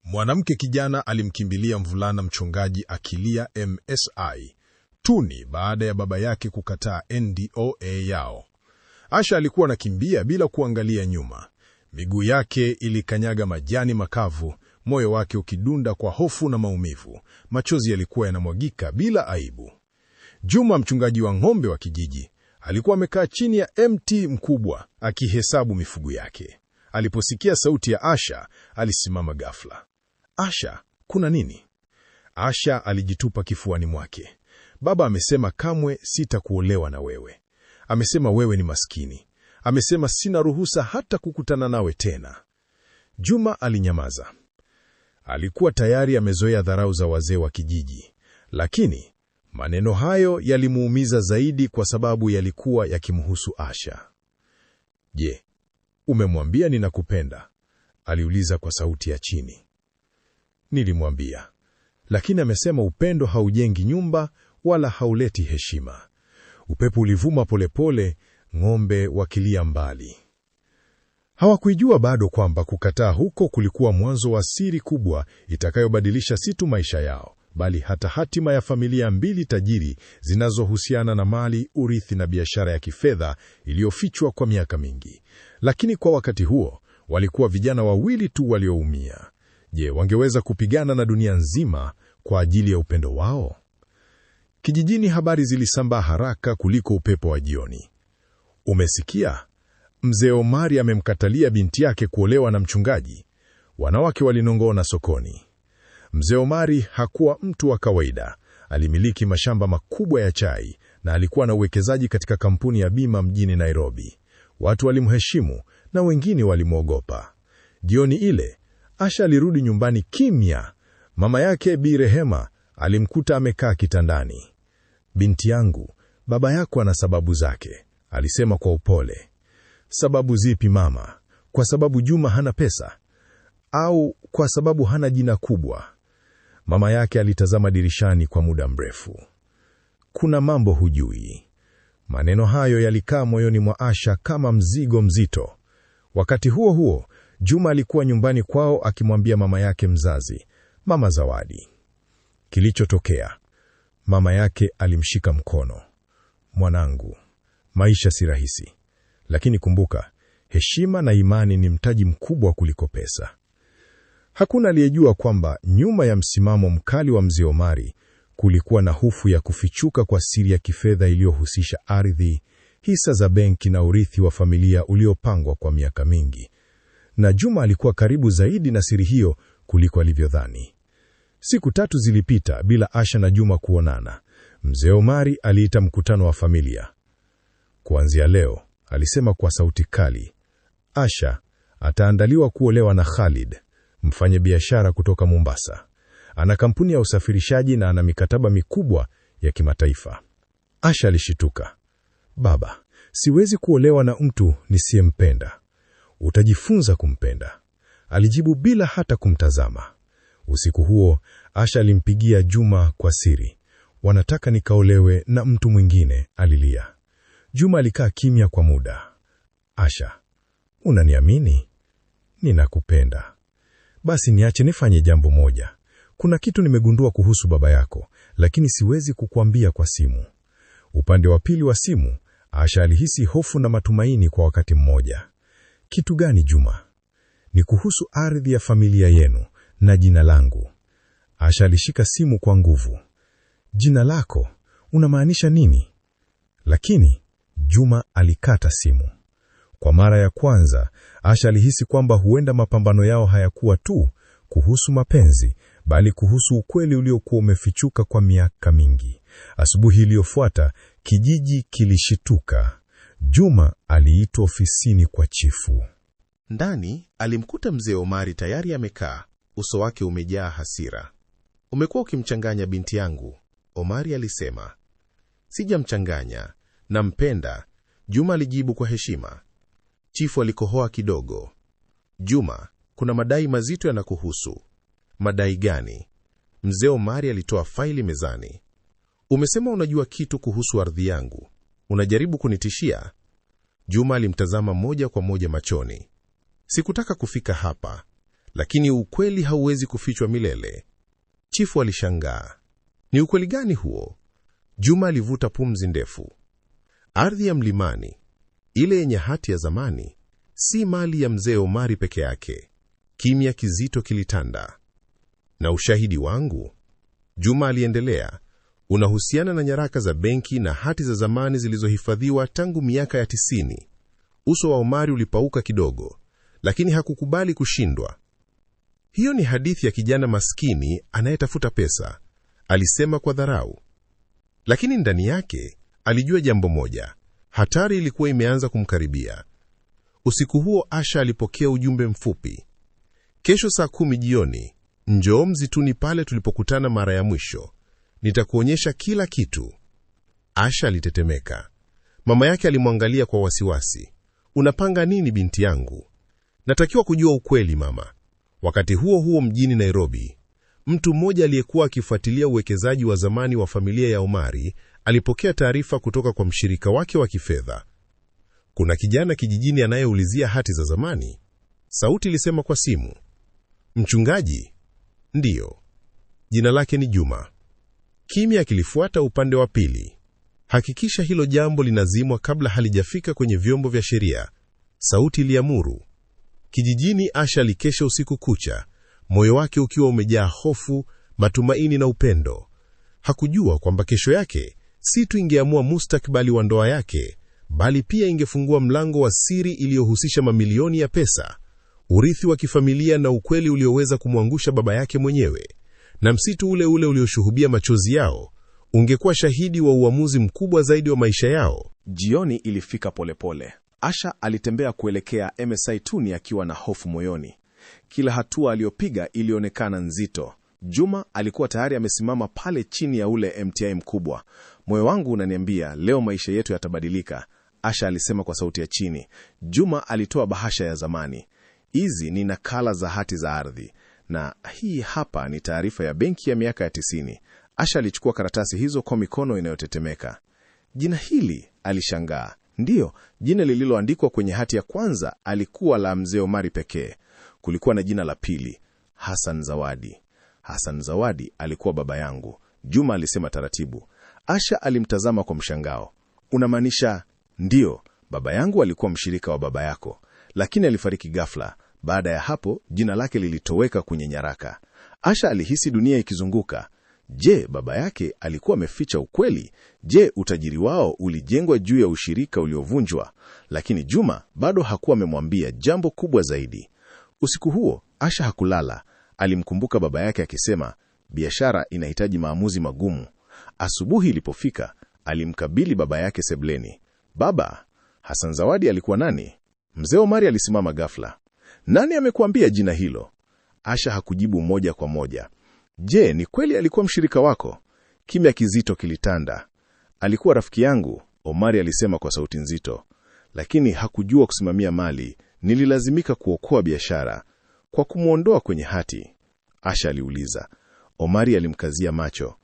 Mwanamke kijana alimkimbilia mvulana mchungaji akilia MSI tuni baada ya baba yake kukataa NDOA yao. Asha alikuwa anakimbia bila kuangalia nyuma. Miguu yake ilikanyaga majani makavu, moyo wake ukidunda kwa hofu na maumivu. Machozi yalikuwa yanamwagika bila aibu. Juma, mchungaji wa ng'ombe wa kijiji, alikuwa amekaa chini ya mti mkubwa akihesabu mifugo yake. Aliposikia sauti ya Asha, alisimama ghafla. Asha, kuna nini? Asha alijitupa kifuani mwake. Baba amesema kamwe sitakuolewa na wewe. Amesema wewe ni maskini. Amesema sina ruhusa hata kukutana nawe tena. Juma alinyamaza. Alikuwa tayari amezoea dharau za wazee wa kijiji, lakini maneno hayo yalimuumiza zaidi kwa sababu yalikuwa yakimhusu Asha. Je, umemwambia ninakupenda? Aliuliza kwa sauti ya chini. Nilimwambia, lakini amesema upendo haujengi nyumba wala hauleti heshima. Upepo ulivuma polepole, ng'ombe wakilia mbali. Hawakuijua bado kwamba kukataa huko kulikuwa mwanzo wa siri kubwa itakayobadilisha si tu maisha yao, bali hata hatima ya familia mbili tajiri zinazohusiana na mali, urithi na biashara ya kifedha iliyofichwa kwa miaka mingi. Lakini kwa wakati huo, walikuwa vijana wawili tu walioumia. Je, wangeweza kupigana na dunia nzima kwa ajili ya upendo wao? Kijijini habari zilisambaa haraka kuliko upepo wa jioni. Umesikia? Mzee Omari amemkatalia binti yake kuolewa na mchungaji. Wanawake walinong'ona sokoni. Mzee Omari hakuwa mtu wa kawaida. Alimiliki mashamba makubwa ya chai na alikuwa na uwekezaji katika kampuni ya bima mjini Nairobi. Watu walimheshimu na wengine walimwogopa. Jioni ile, Asha alirudi nyumbani kimya. Mama yake Bi Rehema alimkuta amekaa kitandani. Binti yangu, baba yako ana sababu zake, alisema kwa upole. Sababu zipi mama? Kwa sababu Juma hana pesa? Au kwa sababu hana jina kubwa? Mama yake alitazama dirishani kwa muda mrefu. Kuna mambo hujui. Maneno hayo yalikaa moyoni mwa Asha kama mzigo mzito. Wakati huo huo, Juma alikuwa nyumbani kwao akimwambia mama yake mzazi, Mama Zawadi. Kilichotokea, mama yake alimshika mkono. Mwanangu, maisha si rahisi. Lakini kumbuka, heshima na imani ni mtaji mkubwa kuliko pesa. Hakuna aliyejua kwamba nyuma ya msimamo mkali wa mzee Omari kulikuwa na hofu ya kufichuka kwa siri ya kifedha iliyohusisha ardhi, hisa za benki na urithi wa familia uliopangwa kwa miaka mingi. Na Juma alikuwa karibu zaidi na siri hiyo kuliko alivyodhani. Siku 3 zilipita bila Asha na Juma kuonana. Mzee Omari aliita mkutano wa familia. Kuanzia leo, alisema kwa sauti kali, Asha ataandaliwa kuolewa na Khalid, mfanye biashara kutoka Mombasa. Ana kampuni ya usafirishaji na ana mikataba mikubwa ya kimataifa. Asha alishituka. Baba, siwezi kuolewa na mtu nisiyempenda. Utajifunza kumpenda, alijibu bila hata kumtazama. Usiku huo, Asha alimpigia Juma kwa siri. Wanataka nikaolewe na mtu mwingine, alilia. Juma alikaa kimya kwa muda. Asha, unaniamini? Ninakupenda. Basi niache nifanye jambo moja. Kuna kitu nimegundua kuhusu baba yako, lakini siwezi kukuambia kwa simu. Upande wa pili wa simu, Asha alihisi hofu na matumaini kwa wakati mmoja. Kitu gani Juma? Ni kuhusu ardhi ya familia yenu na jina langu. Asha alishika simu kwa nguvu. Jina lako? Unamaanisha nini? Lakini Juma alikata simu. Kwa mara ya kwanza, Asha alihisi kwamba huenda mapambano yao hayakuwa tu kuhusu mapenzi, bali kuhusu ukweli uliokuwa umefichuka kwa miaka mingi. Asubuhi iliyofuata, kijiji kilishituka. Juma aliitwa ofisini kwa chifu. Ndani alimkuta mzee Omari tayari amekaa, uso wake umejaa hasira. Umekuwa ukimchanganya binti yangu, Omari alisema. Sijamchanganya, nampenda, Juma alijibu kwa heshima. Chifu alikohoa kidogo. Juma, kuna madai mazito yanakuhusu. Madai gani? Mzee Omari alitoa faili mezani. Umesema unajua kitu kuhusu ardhi yangu. Unajaribu kunitishia? Juma alimtazama moja kwa moja machoni. Sikutaka kufika hapa, lakini ukweli hauwezi kufichwa milele. Chifu alishangaa. Ni ukweli gani huo? Juma alivuta pumzi ndefu. Ardhi ya mlimani, ile yenye hati ya zamani, si mali ya mzee Omari peke yake. Kimya kizito kilitanda. Na ushahidi wangu, Juma aliendelea, unahusiana na nyaraka za benki na hati za zamani zilizohifadhiwa tangu miaka ya 90. Uso wa Omari ulipauka kidogo, lakini hakukubali kushindwa. Hiyo ni hadithi ya kijana maskini anayetafuta pesa, alisema kwa dharau. Lakini ndani yake alijua jambo moja: hatari ilikuwa imeanza kumkaribia. Usiku huo Asha alipokea ujumbe mfupi: kesho saa 10 jioni, njoo mzituni pale tulipokutana mara ya mwisho. Nitakuonyesha kila kitu. Asha alitetemeka. Mama yake alimwangalia kwa wasiwasi. Unapanga nini binti yangu? Natakiwa kujua ukweli mama. Wakati huo huo mjini Nairobi, mtu mmoja aliyekuwa akifuatilia uwekezaji wa zamani wa familia ya Omari alipokea taarifa kutoka kwa mshirika wake wa kifedha. Kuna kijana kijijini anayeulizia hati za zamani. Sauti ilisema kwa simu. Mchungaji? Ndiyo. Jina lake ni Juma. Kimya kilifuata upande wa pili. Hakikisha hilo jambo linazimwa kabla halijafika kwenye vyombo vya sheria, sauti iliamuru. Kijijini Asha alikesha usiku kucha, moyo wake ukiwa umejaa hofu, matumaini na upendo. Hakujua kwamba kesho yake si tu ingeamua mustakabali wa ndoa yake, bali pia ingefungua mlango wa siri iliyohusisha mamilioni ya pesa, urithi wa kifamilia na ukweli ulioweza kumwangusha baba yake mwenyewe. Na msitu ule ule ulioshuhudia machozi yao ungekuwa shahidi wa uamuzi mkubwa zaidi wa maisha yao. Jioni ilifika polepole. Asha alitembea kuelekea MSI Tuni akiwa na hofu moyoni. Kila hatua aliyopiga ilionekana nzito. Juma alikuwa tayari amesimama pale chini ya ule MTI mkubwa. Moyo wangu unaniambia leo maisha yetu yatabadilika, Asha alisema kwa sauti ya chini. Juma alitoa bahasha ya zamani. Hizi ni nakala za hati za ardhi, na hii hapa ni taarifa ya benki ya miaka ya 90. Asha alichukua karatasi hizo kwa mikono inayotetemeka. Jina hili, alishangaa. Ndiyo, jina lililoandikwa kwenye hati ya kwanza alikuwa la mzee Omari pekee. Kulikuwa na jina la pili, Hassan Zawadi. Hassan Zawadi alikuwa baba yangu, Juma alisema taratibu. Asha alimtazama kwa mshangao. Unamaanisha? Ndiyo, baba yangu alikuwa mshirika wa baba yako, lakini alifariki ghafla. Baada ya hapo, jina lake lilitoweka kwenye nyaraka. Asha alihisi dunia ikizunguka. Je, baba yake alikuwa ameficha ukweli? Je, utajiri wao ulijengwa juu ya ushirika uliovunjwa? Lakini Juma bado hakuwa amemwambia jambo kubwa zaidi. Usiku huo, Asha hakulala. Alimkumbuka baba yake akisema, biashara inahitaji maamuzi magumu. Asubuhi ilipofika, alimkabili baba yake sebleni. Baba, Hassan Zawadi alikuwa nani? Mzee Omari alisimama ghafla. Nani amekuambia jina hilo? Asha hakujibu moja kwa moja. Je, ni kweli alikuwa mshirika wako? Kimya kizito kilitanda. Alikuwa rafiki yangu, Omari alisema kwa sauti nzito. Lakini hakujua kusimamia mali. Nililazimika kuokoa biashara. Kwa kumuondoa kwenye hati? Asha aliuliza. Omari alimkazia macho.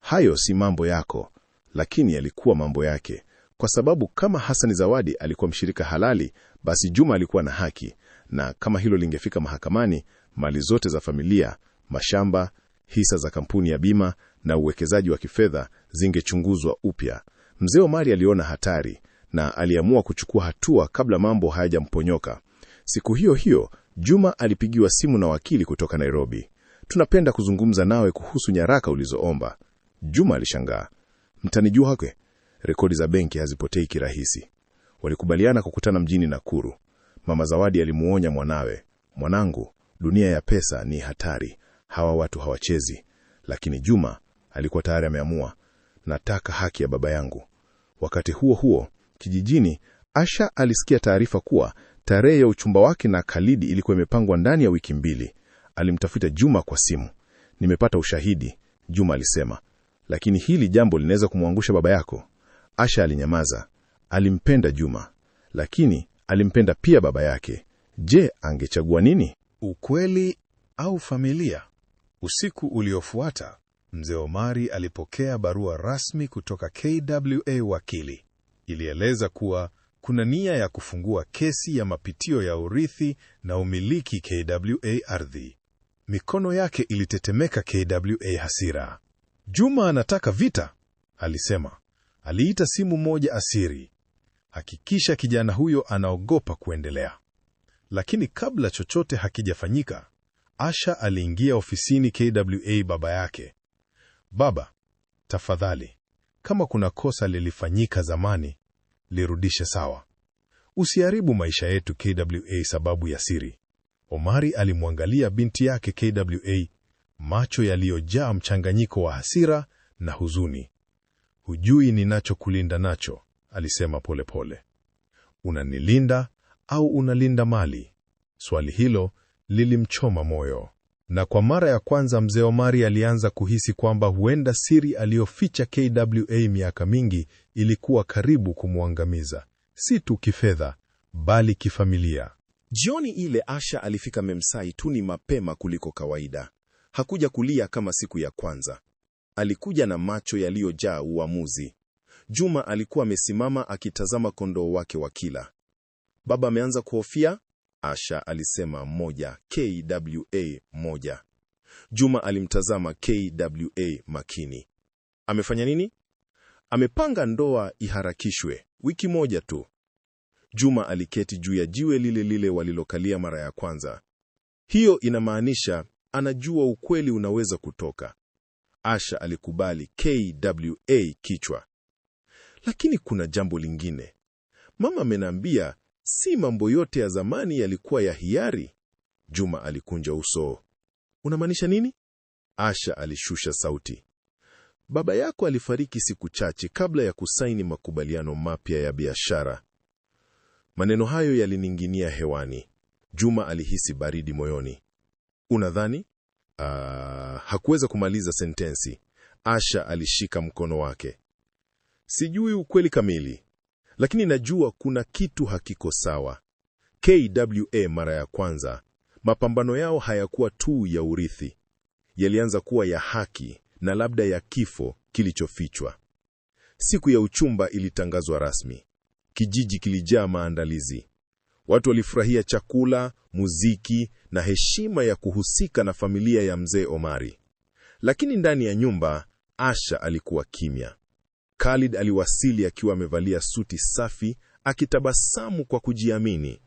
Hayo si mambo yako, lakini yalikuwa mambo yake. Kwa sababu kama Hassan Zawadi alikuwa mshirika halali, basi Juma alikuwa na haki. Na kama hilo lingefika mahakamani, mali zote za familia, mashamba, hisa za kampuni ya bima na uwekezaji wa kifedha zingechunguzwa upya. Mzee Omari aliona hatari na aliamua kuchukua hatua kabla mambo hayajamponyoka. Siku hiyo hiyo, Juma alipigiwa simu na wakili kutoka Nairobi. Tunapenda kuzungumza nawe kuhusu nyaraka ulizoomba. Juma alishangaa. Mtanijua hake? Rekodi za benki hazipotei kirahisi. Walikubaliana kukutana mjini Nakuru. Mama Zawadi alimuonya mwanawe. Mwanangu, dunia ya pesa ni hatari. Hawa watu hawachezi. Lakini Juma alikuwa tayari ameamua. Nataka haki ya baba yangu. Wakati huo huo, kijijini, Asha alisikia taarifa kuwa tarehe ya uchumba wake na Khalidi ilikuwa imepangwa ndani ya wiki 2. Alimtafuta Juma kwa simu. Nimepata ushahidi, Juma alisema. Lakini hili jambo linaweza kumwangusha baba yako. Asha alinyamaza. Alimpenda Juma, lakini alimpenda pia baba yake. Je, angechagua nini? Ukweli au familia? Usiku uliofuata, mzee Omari alipokea barua rasmi kutoka KWA wakili. Ilieleza kuwa kuna nia ya kufungua kesi ya mapitio ya urithi na umiliki KWA ardhi. Mikono yake ilitetemeka KWA hasira. Juma anataka vita, alisema. Aliita simu moja asiri. Hakikisha kijana huyo anaogopa kuendelea. Lakini kabla chochote hakijafanyika, Asha aliingia ofisini KWA baba yake. Baba, tafadhali, kama kuna kosa lilifanyika zamani, lirudishe sawa. Usiharibu maisha yetu KWA sababu ya siri. Omari alimwangalia binti yake KWA, macho yaliyojaa mchanganyiko wa hasira na huzuni. Hujui ninachokulinda nacho, alisema polepole. Unanilinda au unalinda mali? Swali hilo lilimchoma moyo. Na kwa mara ya kwanza mzee Omari alianza kuhisi kwamba huenda siri aliyoficha KWA miaka mingi ilikuwa karibu kumwangamiza, si tu kifedha, bali kifamilia. Jioni ile Asha alifika Memsai Tuni mapema kuliko kawaida. Hakuja kulia kama siku ya kwanza. Alikuja na macho yaliyojaa uamuzi. Juma alikuwa amesimama akitazama kondoo wake wakila. Baba ameanza kuhofia, Asha alisema 1 KWA 1. Juma alimtazama KWA makini. Amefanya nini? Amepanga ndoa iharakishwe, wiki moja tu. Juma aliketi juu ya jiwe lile lile walilokalia mara ya kwanza. Hiyo inamaanisha anajua ukweli unaweza kutoka. Asha alikubali KWA kichwa. Lakini kuna jambo lingine. Mama ameniambia si mambo yote ya zamani yalikuwa ya hiari. Juma alikunja uso. Unamaanisha nini? Asha alishusha sauti. Baba yako alifariki siku chache kabla ya kusaini makubaliano mapya ya biashara. Maneno hayo yalininginia hewani. Juma alihisi baridi moyoni. Unadhani? Hakuweza kumaliza sentensi. Asha alishika mkono wake. Sijui ukweli kamili, lakini najua kuna kitu hakiko sawa. KWA mara ya kwanza, mapambano yao hayakuwa tu ya urithi. Yalianza kuwa ya haki na labda ya kifo kilichofichwa. Siku ya uchumba ilitangazwa rasmi. Kijiji kilijaa maandalizi. Watu walifurahia chakula, muziki na heshima ya kuhusika na familia ya mzee Omari. Lakini ndani ya nyumba, Asha alikuwa kimya. Khalid aliwasili akiwa amevalia suti safi, akitabasamu kwa kujiamini.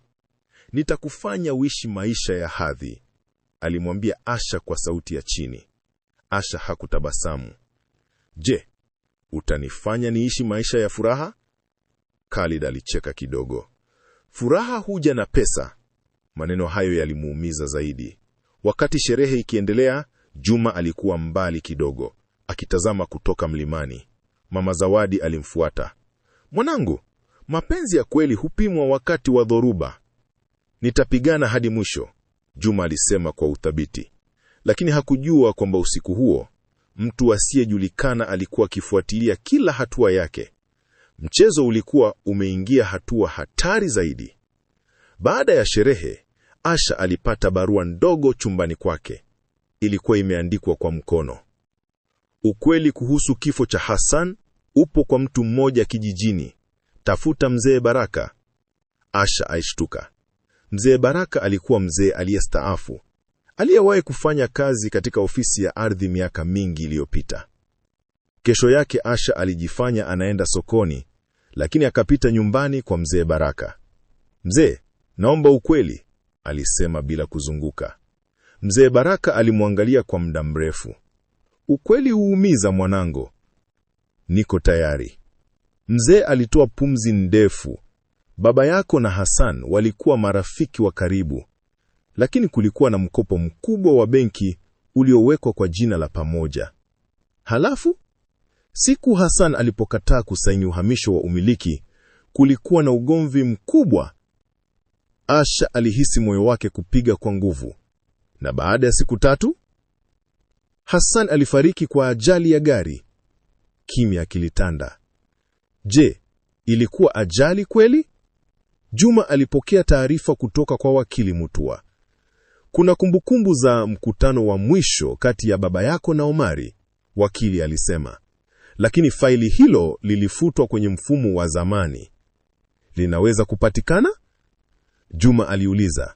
Nitakufanya uishi maisha ya hadhi, alimwambia Asha kwa sauti ya chini. Asha hakutabasamu. Je, utanifanya niishi maisha ya furaha? Khalid alicheka kidogo. Furaha huja na pesa. Maneno hayo yalimuumiza zaidi. Wakati sherehe ikiendelea, Juma alikuwa mbali kidogo, akitazama kutoka mlimani. Mama Zawadi alimfuata. Mwanangu, mapenzi ya kweli hupimwa wakati wa dhoruba. Nitapigana hadi mwisho, Juma alisema kwa uthabiti. Lakini hakujua kwamba usiku huo, mtu asiyejulikana alikuwa akifuatilia kila hatua yake. Mchezo ulikuwa umeingia hatua hatari zaidi. Baada ya sherehe, Asha alipata barua ndogo chumbani kwake. Ilikuwa imeandikwa kwa mkono. Ukweli kuhusu kifo cha Hassan upo kwa mtu mmoja kijijini. Tafuta mzee Baraka. Asha aishtuka. Mzee Baraka alikuwa mzee aliyestaafu, aliyewahi kufanya kazi katika ofisi ya ardhi miaka mingi iliyopita. Kesho yake Asha alijifanya anaenda sokoni, lakini akapita nyumbani kwa mzee Baraka. Mzee, naomba ukweli, alisema bila kuzunguka. Mzee Baraka alimwangalia kwa muda mrefu. Ukweli huumiza mwanangu. Niko tayari. Mzee alitoa pumzi ndefu. Baba yako na Hassan walikuwa marafiki wa karibu, lakini kulikuwa na mkopo mkubwa wa benki uliowekwa kwa jina la pamoja. Halafu, siku Hassan alipokataa kusaini uhamisho wa umiliki, kulikuwa na ugomvi mkubwa. Asha alihisi moyo wake kupiga kwa nguvu. Na baada ya siku 3, Hassan alifariki kwa ajali ya gari. Kimya kilitanda. Je, ilikuwa ajali kweli? Juma alipokea taarifa kutoka kwa wakili Mutua. Kuna kumbukumbu za mkutano wa mwisho kati ya baba yako na Omari, wakili alisema. Lakini faili hilo lilifutwa kwenye mfumo wa zamani. linaweza kupatikana? Juma aliuliza.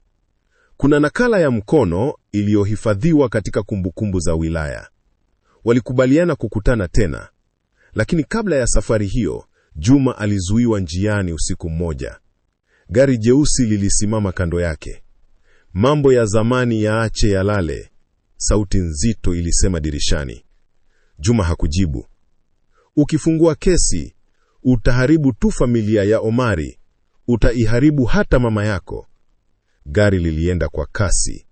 Kuna nakala ya mkono iliyohifadhiwa katika kumbukumbu za wilaya. Walikubaliana kukutana tena. Lakini kabla ya safari hiyo, Juma alizuiwa njiani usiku mmoja. Gari jeusi lilisimama kando yake. Mambo ya zamani yaache yalale, sauti nzito ilisema dirishani. Juma hakujibu. Ukifungua kesi, utaharibu tu familia ya Omari, utaiharibu hata mama yako. Gari lilienda kwa kasi.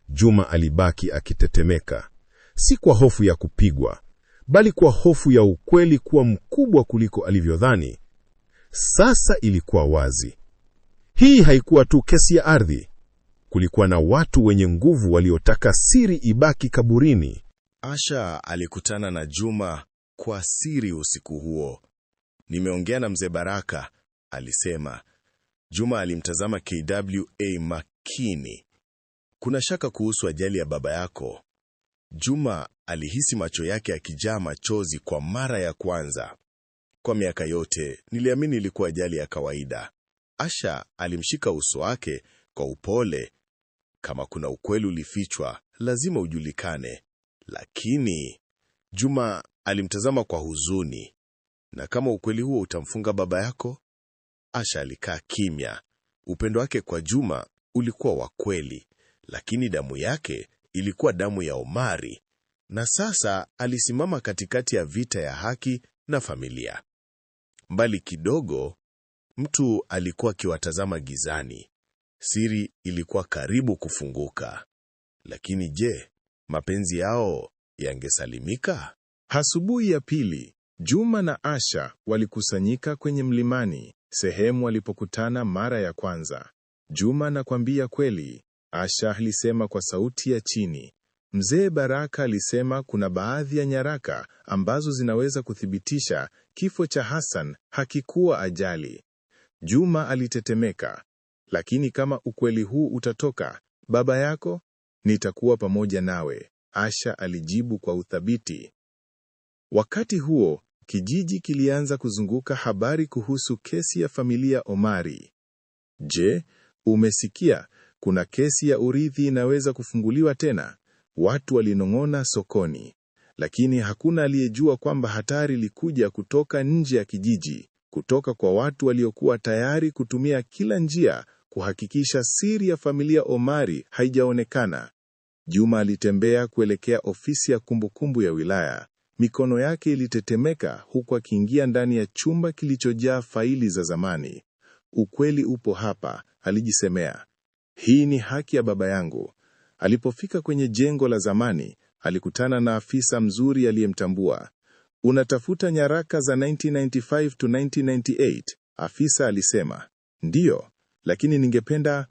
Juma alibaki akitetemeka, si kwa hofu ya kupigwa, bali kwa hofu ya ukweli kuwa mkubwa kuliko alivyodhani. Sasa ilikuwa wazi. Hii haikuwa tu kesi ya ardhi. Kulikuwa na watu wenye nguvu waliotaka siri ibaki kaburini. Asha alikutana na Juma kwa siri usiku huo. Nimeongea na mzee Baraka, alisema. Juma alimtazama KWA makini. Kuna shaka kuhusu ajali ya baba yako? Juma alihisi macho yake yakijaa machozi kwa mara ya kwanza. Kwa miaka yote, niliamini ilikuwa ajali ya kawaida. Asha alimshika uso wake kwa upole. Kama kuna ukweli ulifichwa, lazima ujulikane. Lakini Juma alimtazama kwa huzuni. Na kama ukweli huo utamfunga baba yako? Asha alikaa kimya. Upendo wake kwa Juma ulikuwa wa kweli, lakini damu yake ilikuwa damu ya Omari. Na sasa alisimama katikati ya vita ya haki na familia. Mbali kidogo, mtu alikuwa akiwatazama gizani. Siri ilikuwa karibu kufunguka. Lakini je, mapenzi yao yangesalimika? Asubuhi ya pili, Juma na Asha walikusanyika kwenye mlimani, sehemu walipokutana mara ya kwanza. Juma, nakwambia kweli, Asha alisema kwa sauti ya chini. Mzee Baraka alisema kuna baadhi ya nyaraka ambazo zinaweza kuthibitisha kifo cha Hassan hakikuwa ajali. Juma alitetemeka. Lakini kama ukweli huu utatoka, baba yako, nitakuwa pamoja nawe, Asha alijibu kwa uthabiti. Wakati huo, kijiji kilianza kuzunguka habari kuhusu kesi ya familia Omari. Je, umesikia? Kuna kesi ya urithi inaweza kufunguliwa tena. Watu walinong'ona sokoni. Lakini hakuna aliyejua kwamba hatari ilikuja kutoka nje ya kijiji, kutoka kwa watu waliokuwa tayari kutumia kila njia kuhakikisha siri ya familia Omari haijaonekana. Juma alitembea kuelekea ofisi ya kumbukumbu ya wilaya. Mikono yake ilitetemeka huku akiingia ndani ya chumba kilichojaa faili za zamani. Ukweli upo hapa, alijisemea. Hii ni haki ya baba yangu. Alipofika kwenye jengo la zamani, alikutana na afisa mzuri aliyemtambua. Unatafuta nyaraka za 1995 to 1998, afisa alisema. Ndiyo, lakini ningependa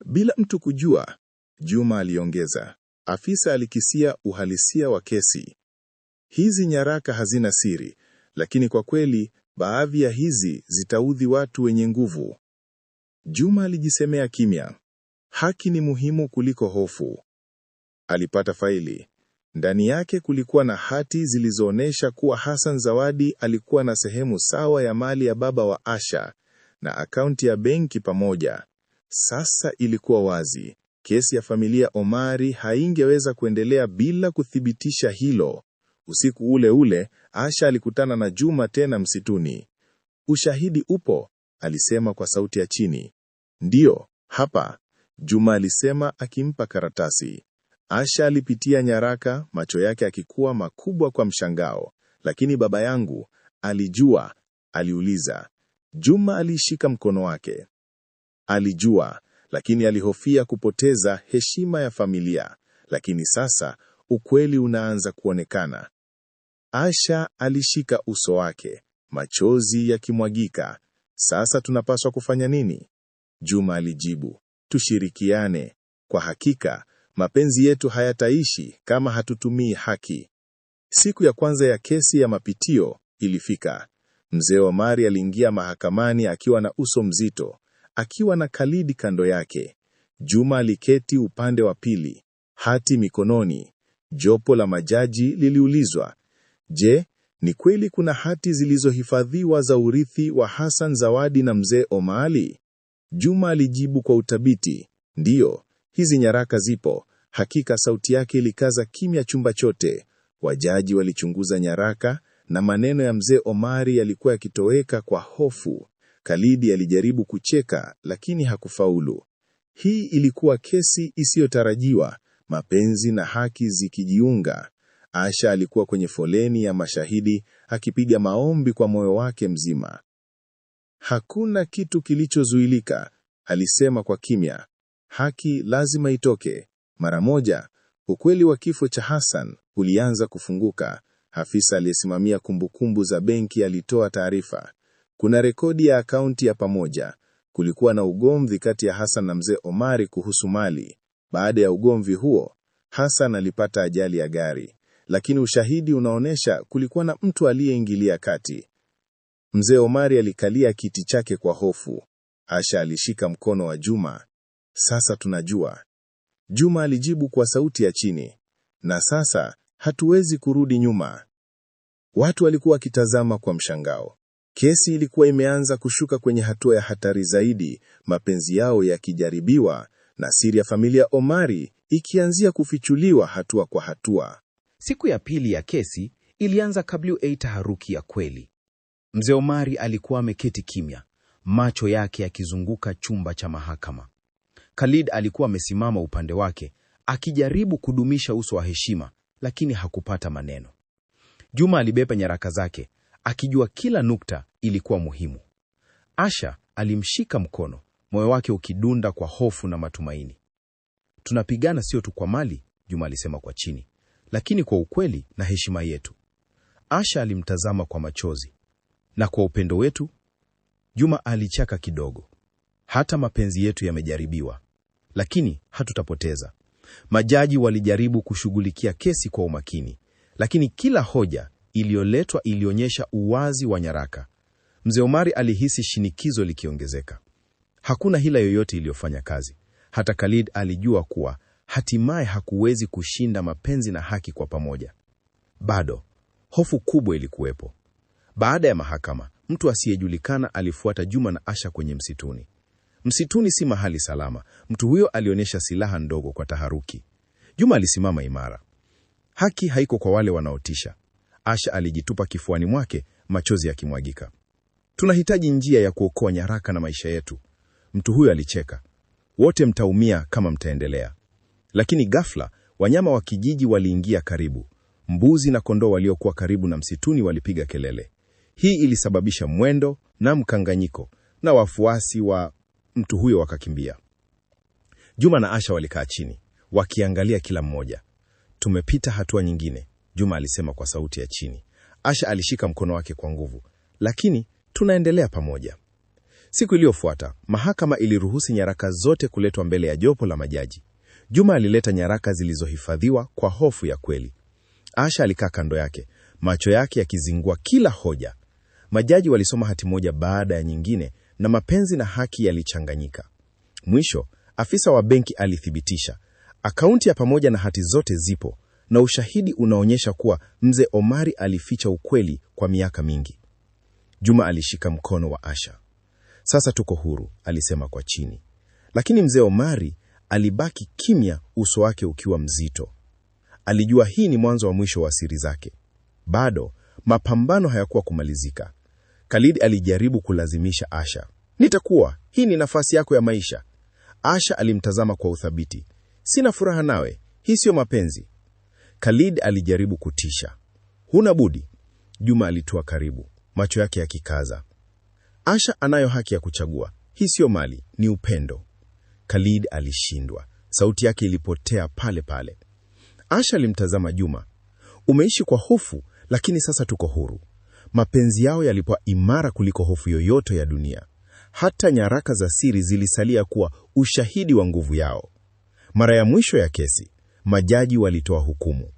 bila mtu kujua, Juma aliongeza. Afisa alikisia uhalisia wa kesi. Hizi nyaraka hazina siri, lakini kwa kweli, baadhi ya hizi zitaudhi watu wenye nguvu. Juma alijisemea kimya. Haki ni muhimu kuliko hofu. Alipata faili. Ndani yake kulikuwa na hati zilizoonesha kuwa Hassan Zawadi alikuwa na sehemu sawa ya mali ya baba wa Asha na akaunti ya benki pamoja. Sasa ilikuwa wazi. Kesi ya familia Omari haingeweza kuendelea bila kuthibitisha hilo. Usiku ule ule, Asha alikutana na Juma tena msituni. Ushahidi upo, alisema kwa sauti ya chini. Ndiyo, hapa, Juma alisema akimpa karatasi. Asha alipitia nyaraka, macho yake akikuwa makubwa kwa mshangao. Lakini baba yangu, alijua, aliuliza. Juma alishika mkono wake. Alijua, lakini alihofia kupoteza heshima ya familia. Lakini sasa, ukweli unaanza kuonekana. Asha alishika uso wake, machozi yakimwagika. Sasa tunapaswa kufanya nini? Juma alijibu. Tushirikiane. Kwa hakika, mapenzi yetu hayataishi kama hatutumii haki. Siku ya kwanza ya kesi ya mapitio ilifika. Mzee Omari aliingia mahakamani akiwa na uso mzito, akiwa na Khalidi kando yake. Juma aliketi upande wa pili, hati mikononi. Jopo la majaji liliulizwa, je, ni kweli kuna hati zilizohifadhiwa za urithi wa Hassan Zawadi na mzee Omari? Juma alijibu kwa uthabiti, ndiyo, hizi nyaraka zipo. Hakika sauti yake ilikaza kimya chumba chote. Wajaji walichunguza nyaraka na maneno ya mzee Omari yalikuwa yakitoweka kwa hofu. Khalid alijaribu kucheka lakini hakufaulu. Hii ilikuwa kesi isiyotarajiwa, mapenzi na haki zikijiunga. Asha alikuwa kwenye foleni ya mashahidi akipiga maombi kwa moyo wake mzima. Hakuna kitu kilichozuilika, alisema kwa kimya. Haki lazima itoke. Mara moja, ukweli wa kifo cha Hassan ulianza kufunguka. Afisa aliyesimamia kumbukumbu za benki alitoa taarifa. Kuna rekodi ya akaunti ya pamoja. Kulikuwa na ugomvi kati ya Hassan na mzee Omari kuhusu mali. Baada ya ugomvi huo, Hassan alipata ajali ya gari. Lakini ushahidi unaonesha kulikuwa na mtu aliyeingilia kati. Mzee Omari alikalia kiti chake kwa hofu. Asha alishika mkono wa Juma. Sasa tunajua. Juma alijibu kwa sauti ya chini. Na sasa hatuwezi kurudi nyuma. Watu walikuwa wakitazama kwa mshangao. Kesi ilikuwa imeanza kushuka kwenye hatua ya hatari zaidi, mapenzi yao yakijaribiwa na siri ya familia Omari ikianzia kufichuliwa hatua kwa hatua. Siku ya pili ya kesi ilianza kabla ya taharuki ya kweli. Mzee Omari alikuwa ameketi kimya, macho yake yakizunguka chumba cha mahakama. Khalid alikuwa amesimama upande wake, akijaribu kudumisha uso wa heshima, lakini hakupata maneno. Juma alibeba nyaraka zake, akijua kila nukta ilikuwa muhimu. Asha alimshika mkono, moyo wake ukidunda kwa hofu na matumaini. Tunapigana sio tu kwa mali, Juma alisema kwa chini, lakini kwa ukweli na heshima yetu. Asha alimtazama kwa machozi. Na kwa upendo wetu? Juma alichaka kidogo. Hata mapenzi yetu yamejaribiwa, lakini hatutapoteza. Majaji walijaribu kushughulikia kesi kwa umakini, lakini kila hoja iliyoletwa ilionyesha uwazi wa nyaraka. Mzee Omari alihisi shinikizo likiongezeka. Hakuna hila yoyote iliyofanya kazi. Hata Khalid alijua kuwa hatimaye hakuwezi kushinda mapenzi na haki kwa pamoja. Bado, hofu kubwa ilikuwepo. Baada ya mahakama, mtu asiyejulikana alifuata Juma na Asha kwenye msituni. Msituni si mahali salama. Mtu huyo alionyesha silaha ndogo kwa taharuki. Juma alisimama imara. Haki haiko kwa wale wanaotisha. Asha alijitupa kifuani mwake, machozi yakimwagika. Tunahitaji njia ya kuokoa nyaraka na maisha yetu. Mtu huyo alicheka. Wote mtaumia kama mtaendelea. Lakini ghafla, wanyama wa kijiji waliingia karibu. Mbuzi na kondoo waliokuwa karibu na msituni walipiga kelele. Hii ilisababisha mwendo na mkanganyiko, na wafuasi wa mtu huyo wakakimbia. Juma na Asha walikaa chini, wakiangalia kila mmoja. Tumepita hatua nyingine, Juma alisema kwa sauti ya chini. Asha alishika mkono wake kwa nguvu. Lakini tunaendelea pamoja. Siku iliyofuata, mahakama iliruhusu nyaraka zote kuletwa mbele ya jopo la majaji. Juma alileta nyaraka zilizohifadhiwa kwa hofu ya kweli. Asha alikaa kando yake, macho yake yakizingua kila hoja. Majaji walisoma hati moja baada ya nyingine, na mapenzi na haki yalichanganyika. Mwisho, afisa wa benki alithibitisha. Akaunti ya pamoja na hati zote zipo, na ushahidi unaonyesha kuwa mzee Omari alificha ukweli kwa miaka mingi. Juma alishika mkono wa Asha. Sasa tuko huru, alisema kwa chini. Lakini mzee Omari alibaki kimya, uso wake ukiwa mzito. Alijua hii ni mwanzo wa mwisho wa siri zake. Bado, mapambano hayakuwa kumalizika. Khalid alijaribu kulazimisha Asha. Nitakuwa, hii ni nafasi yako ya maisha. Asha alimtazama kwa uthabiti. Sina furaha nawe, hii sio mapenzi. Khalid alijaribu kutisha. Huna budi. Juma alitua karibu, macho yake yakikaza. Asha anayo haki ya kuchagua. Hii sio mali, ni upendo. Khalid alishindwa. Sauti yake ilipotea pale pale. Asha alimtazama Juma. Umeishi kwa hofu, lakini sasa tuko huru. Mapenzi yao yalikuwa imara kuliko hofu yoyote ya dunia. Hata nyaraka za siri zilisalia kuwa ushahidi wa nguvu yao. Mara ya mwisho ya kesi, majaji walitoa hukumu.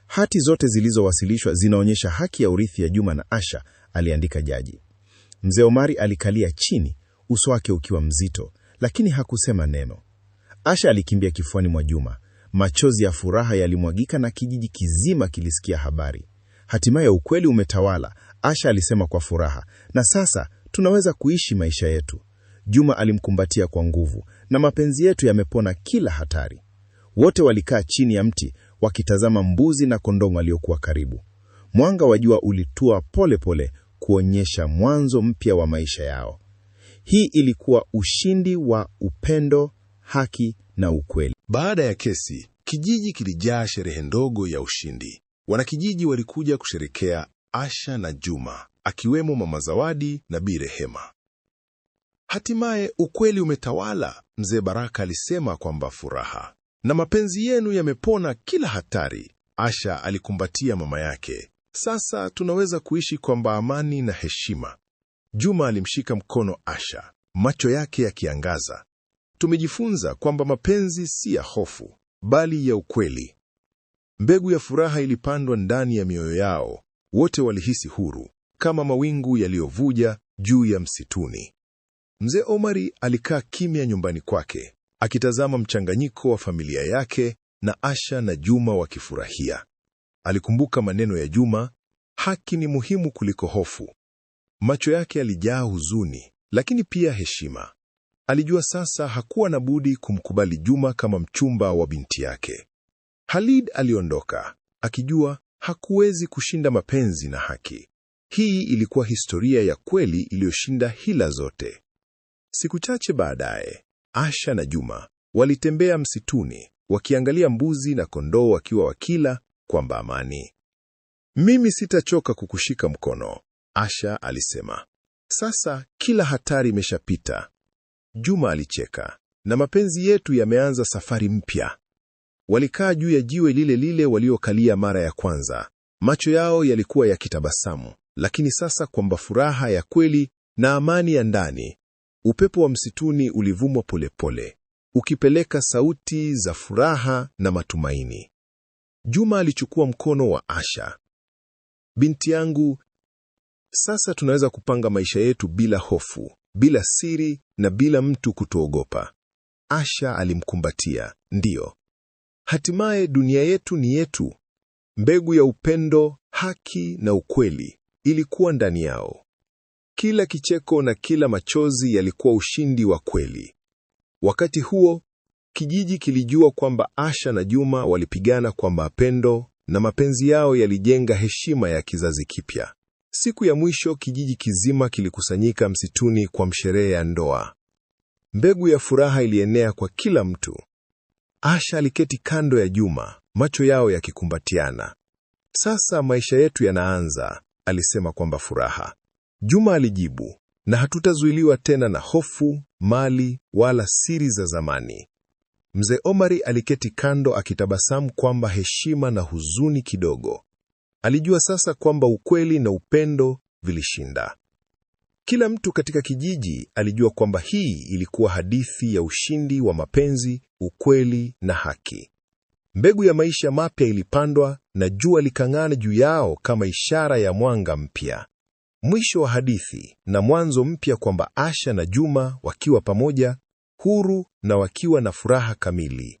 Hati zote zilizowasilishwa zinaonyesha haki ya urithi ya Juma na Asha, aliandika jaji. Mzee Omari alikalia chini, uso wake ukiwa mzito, lakini hakusema neno. Asha alikimbia kifuani mwa Juma. Machozi ya furaha yalimwagika na kijiji kizima kilisikia habari. Hatimaye ukweli umetawala, Asha alisema kwa furaha, na sasa tunaweza kuishi maisha yetu. Juma alimkumbatia kwa nguvu, na mapenzi yetu yamepona kila hatari. Wote walikaa chini ya mti wakitazama mbuzi na kondoo waliokuwa karibu. Mwanga wa jua ulitua pole pole kuonyesha mwanzo mpya wa maisha yao. Hii ilikuwa ushindi wa upendo, haki na ukweli. Baada ya kesi, kijiji kilijaa sherehe ndogo ya ushindi. Wanakijiji walikuja kusherekea Asha na Juma, akiwemo Mama Zawadi na Bi Rehema. Hatimaye ukweli umetawala, Mzee Baraka alisema kwamba furaha. Na mapenzi yenu yamepona kila hatari. Asha alikumbatia mama yake. Sasa tunaweza kuishi kwa amani na heshima. Juma alimshika mkono Asha, macho yake yakiangaza. Tumejifunza kwamba mapenzi si ya hofu, bali ya ukweli. Mbegu ya furaha ilipandwa ndani ya mioyo yao. Wote walihisi huru, kama mawingu yaliyovuja juu ya msituni. Mzee Omari alikaa kimya nyumbani kwake, akitazama mchanganyiko wa familia yake na Asha na Juma wakifurahia. Alikumbuka maneno ya Juma, haki ni muhimu kuliko hofu. Macho yake yalijaa huzuni, lakini pia heshima. Alijua sasa hakuwa na budi kumkubali Juma kama mchumba wa binti yake. Khalid aliondoka, akijua hakuwezi kushinda mapenzi na haki. Hii ilikuwa historia ya kweli iliyoshinda hila zote. Siku chache baadaye, Asha na Juma walitembea msituni, wakiangalia mbuzi na kondoo wakiwa wakila kwa amani. Mimi sitachoka kukushika mkono, Asha alisema. Sasa kila hatari imeshapita. Juma alicheka, na mapenzi yetu yameanza safari mpya. Walikaa juu ya jiwe lile lile waliokalia mara ya kwanza. Macho yao yalikuwa yakitabasamu, lakini sasa kwamba furaha ya kweli na amani ya ndani. Upepo wa msituni ulivuma polepole, ukipeleka sauti za furaha na matumaini. Juma alichukua mkono wa Asha. Binti yangu, sasa tunaweza kupanga maisha yetu bila hofu, bila siri na bila mtu kutuogopa. Asha alimkumbatia. Ndiyo. Hatimaye dunia yetu ni yetu. Mbegu ya upendo, haki na ukweli ilikuwa ndani yao. Kila kicheko na kila machozi yalikuwa ushindi wa kweli. Wakati huo, kijiji kilijua kwamba Asha na Juma walipigana kwa mapendo, na mapenzi yao yalijenga heshima ya kizazi kipya. Siku ya mwisho kijiji kizima kilikusanyika msituni kwa sherehe ya ndoa. Mbegu ya furaha ilienea kwa kila mtu. Asha aliketi kando ya Juma, macho yao yakikumbatiana. Sasa maisha yetu yanaanza, alisema kwamba furaha. Juma alijibu, na hatutazuiliwa tena na hofu, mali, wala siri za zamani. Mzee Omari aliketi kando akitabasamu kwamba heshima na huzuni kidogo. Alijua sasa kwamba ukweli na upendo vilishinda. Kila mtu katika kijiji alijua kwamba hii ilikuwa hadithi ya ushindi wa mapenzi, ukweli na haki. Mbegu ya maisha mapya ilipandwa na jua likang'aa juu yao kama ishara ya mwanga mpya. Mwisho wa hadithi na mwanzo mpya, kwamba Asha na Juma wakiwa pamoja, huru na wakiwa na furaha kamili.